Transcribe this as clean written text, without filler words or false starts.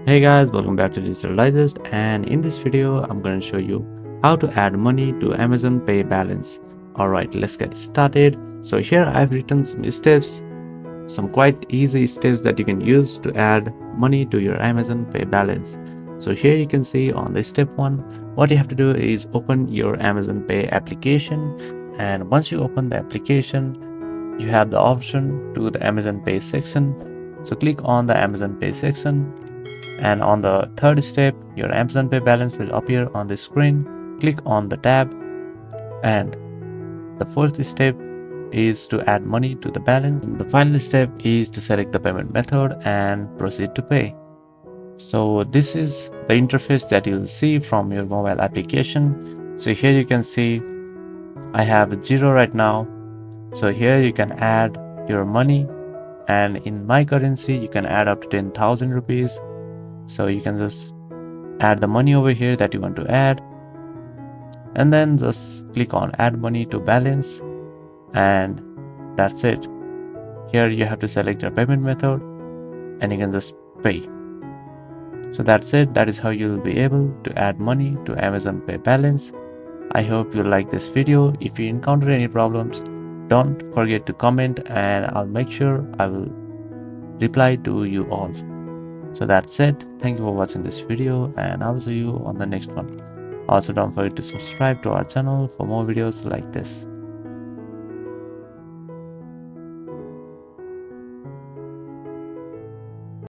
Hey guys, welcome back to Digital Digest, and in this video I'm going to show you how to add money to Amazon Pay balance. Alright, let's get started. So here I've written some steps, some quite easy steps that you can use to add money to your Amazon Pay balance. So here you can see on the step 1, what you have to do is open your Amazon Pay application, and once you open the application, you have the option to the Amazon Pay section. So click on the Amazon Pay section, and on the third step your Amazon Pay balance will appear on the screen. Click on the tab, and the fourth step is to add money to the balance. The final step is to select the payment method and proceed to pay. So this is the interface that you'll see from your mobile application. So here you can see I have 0 right now. So here you can add your money, and in my currency you can add up to 10,000 rupees. So you can just add the money over here that you want to add, and then just click on add money to balance, and that's it. Here you have to select your payment method and you can just pay. So that's it. That is how you will be able to add money to Amazon Pay balance. I hope you like this video. If you encounter any problems, don't forget to comment and I'll make sure I will reply to you all. So that's it. Thank you for watching this video, and I'll see you on the next one. Also, don't forget to subscribe to our channel for more videos like this.